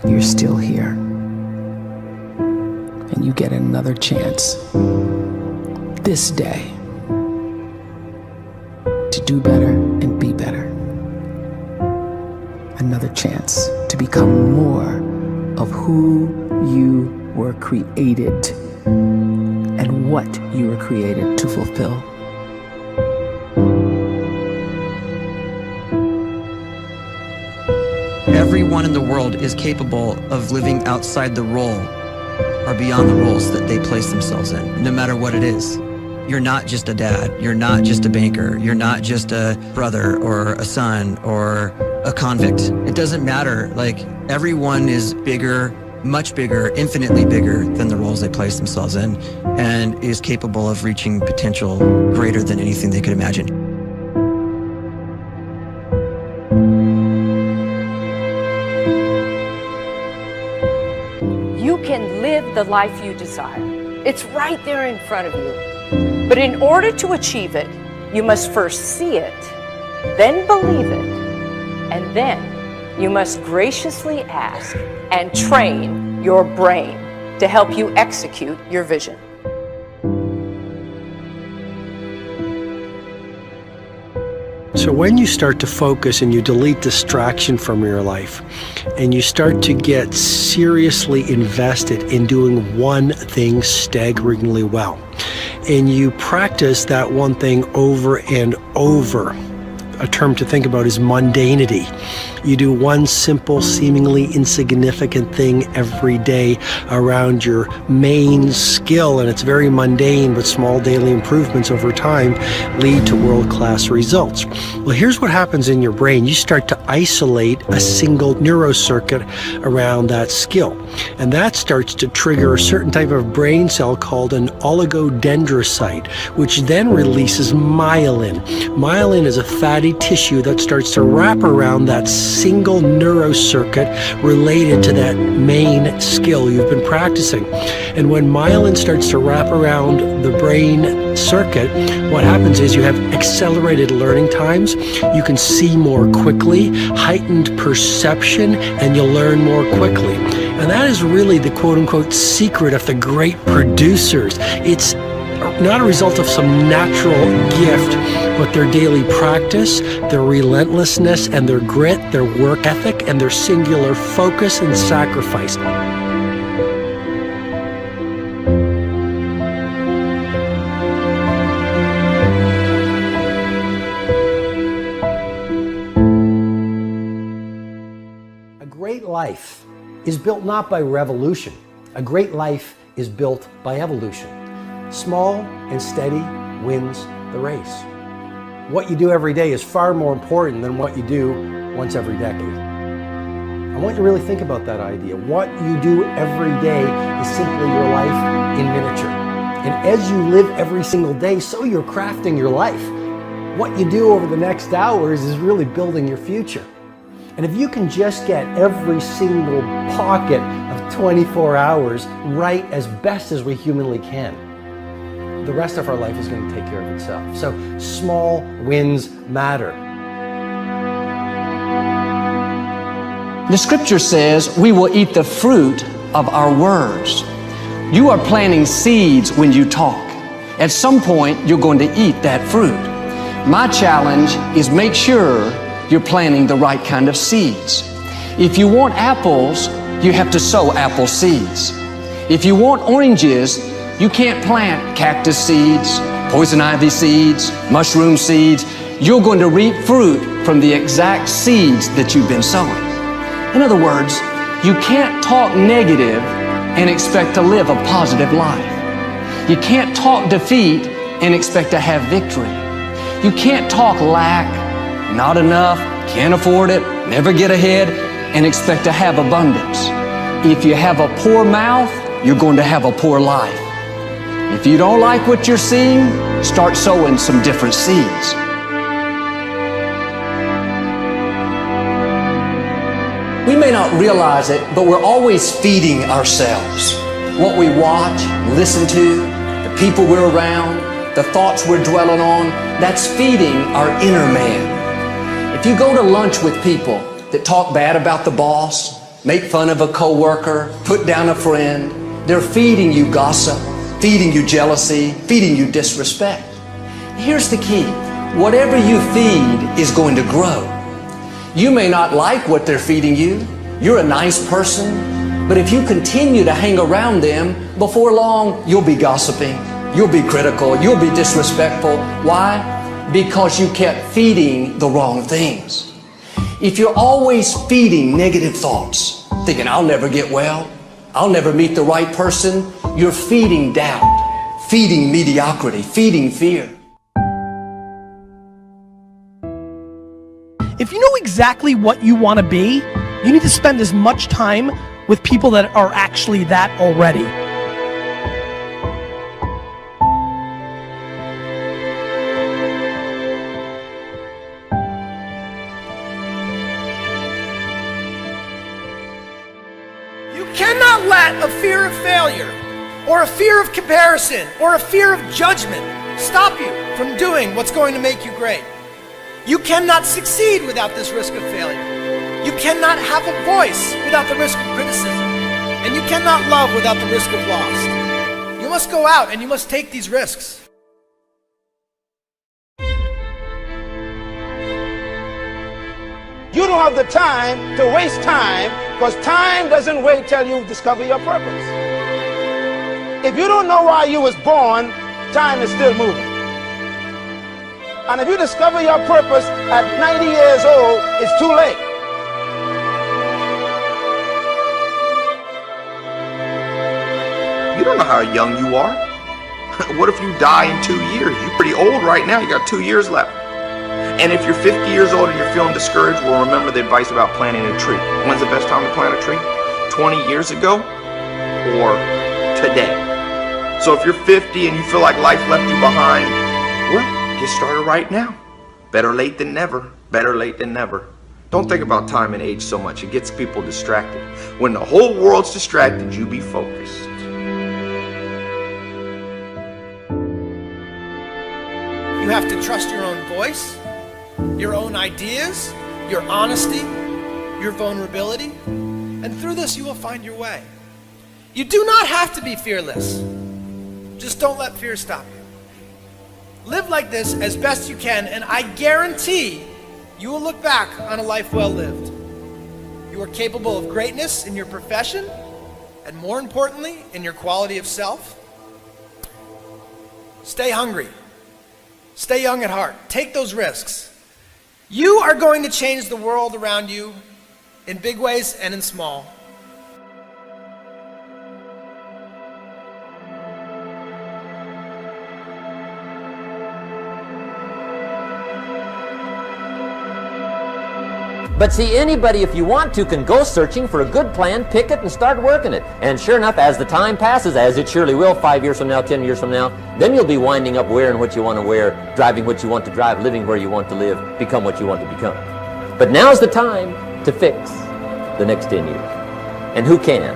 you're still here. And you get another chance this day to do better and be better. Another chance to become more of who you were created and what you were created to fulfill. Everyone in the world is capable of living outside the role or beyond the roles that they place themselves in, no matter what it is. You're not just a dad, you're not just a banker, you're not just a brother or a son or a convict. It doesn't matter. Like, everyone is bigger, much bigger, infinitely bigger than the roles they place themselves in, and is capable of reaching potential greater than anything they could imagine. You can live the life you desire. It's right there in front of you. But in order to achieve it, you must first see it, then believe it, and then you must graciously ask and train your brain to help you execute your vision. So when you start to focus and you delete distraction from your life, and you start to get seriously invested in doing one thing staggeringly well, and you practice that one thing over and over, a term to think about is mundanity. You do one simple, seemingly insignificant thing every day around your main skill, and it's very mundane, but small daily improvements over time lead to world-class results. Well, here's what happens in your brain. You start to isolate a single neurocircuit around that skill, and that starts to trigger a certain type of brain cell called an oligodendrocyte, which then releases myelin. Myelin is a fatty tissue that starts to wrap around that single neurocircuit related to that main skill you've been practicing. And when myelin starts to wrap around the brain circuit, what happens is you have accelerated learning times, you can see more quickly, heightened perception, and you'll learn more quickly. And that is really the quote-unquote secret of the great producers. It's not a result of some natural gift, but their daily practice, their relentlessness and their grit, their work ethic, and their singular focus and sacrifice. A great life is built not by revolution. A great life is built by evolution. Small and steady wins the race. What you do every day is far more important than what you do once every decade. I want you to really think about that idea. What you do every day is simply your life in miniature. And as you live every single day, so you're crafting your life. What you do over the next hours is really building your future. And if you can just get every single pocket of 24 hours right as best as we humanly can, the rest of our life is going to take care of itself. So small wins matter. The scripture says we will eat the fruit of our words. You are planting seeds when you talk. At some point, you're going to eat that fruit. My challenge is make sure you're planting the right kind of seeds. If you want apples, you have to sow apple seeds. If you want oranges, you can't plant cactus seeds, poison ivy seeds, mushroom seeds. You're going to reap fruit from the exact seeds that you've been sowing. In other words, you can't talk negative and expect to live a positive life. You can't talk defeat and expect to have victory. You can't talk lack, not enough, can't afford it, never get ahead, and expect to have abundance. If you have a poor mouth, you're going to have a poor life. If you don't like what you're seeing, start sowing some different seeds. We may not realize it, but we're always feeding ourselves. What we watch, listen to, the people we're around, the thoughts we're dwelling on, that's feeding our inner man. If you go to lunch with people that talk bad about the boss, make fun of a coworker, put down a friend. They're feeding you gossip, feeding you jealousy, feeding you disrespect. Here's the key. Whatever you feed is going to grow. You may not like what they're feeding you. You're a nice person, but if you continue to hang around them, before long, you'll be gossiping, you'll be critical, you'll be disrespectful. Why? Because you kept feeding the wrong things. If you're always feeding negative thoughts, thinking, I'll never get well, I'll never meet the right person, you're feeding doubt, feeding mediocrity, feeding fear. If you know exactly what you want to be, you need to spend as much time with people that are actually that already. You cannot let a fear of failure, or a fear of comparison, or a fear of judgment stop you from doing what's going to make you great. You cannot succeed without this risk of failure. You cannot have a voice without the risk of criticism. And you cannot love without the risk of loss. You must go out and you must take these risks. You don't have the time to waste time, because time doesn't wait till you discover your purpose. If you don't know why you was born, time is still moving. And if you discover your purpose at 90 years old, it's too late. You don't know how young you are. What if you die in 2 years? You're pretty old right now. You got 2 years left. And if you're 50 years old and you're feeling discouraged, well, remember the advice about planting a tree. When's the best time to plant a tree? 20 years ago or today? So if you're 50 and you feel like life left you behind, well, get started right now. Better late than never. Better late than never. Don't think about time and age so much. It gets people distracted. When the whole world's distracted, you be focused. You have to trust your own voice, your own ideas, your honesty, your vulnerability, and through this you will find your way. You do not have to be fearless. Just don't let fear stop you. Live like this as best you can, and I guarantee you will look back on a life well lived. You are capable of greatness in your profession, and more importantly, in your quality of self. Stay hungry. Stay young at heart. Take those risks. You are going to change the world around you in big ways and in small. But see, anybody, if you want to, can go searching for a good plan, pick it, and start working it. And sure enough, as the time passes, as it surely will 5 years from now, 10 years from now, then you'll be winding up wearing what you want to wear, driving what you want to drive, living where you want to live, become what you want to become. But now's the time to fix the next 10 years. And who can?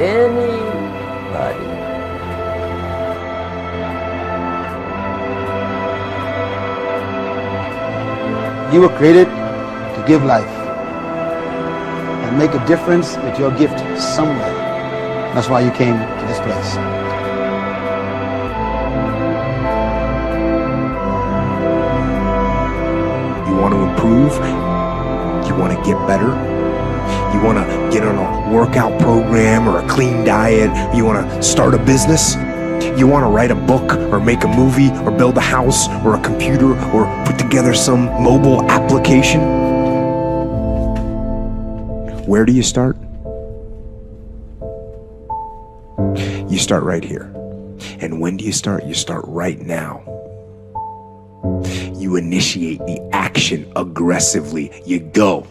Anybody. You were created to give life and make a difference with your gift somewhere. That's why you came to this place. You want to improve? You want to get better? You want to get on a workout program or a clean diet? You want to start a business? You want to write a book or make a movie or build a house or a computer or put together some mobile application? Where do you start? You start right here. And when do you start? You start right now. You initiate the action aggressively. You go.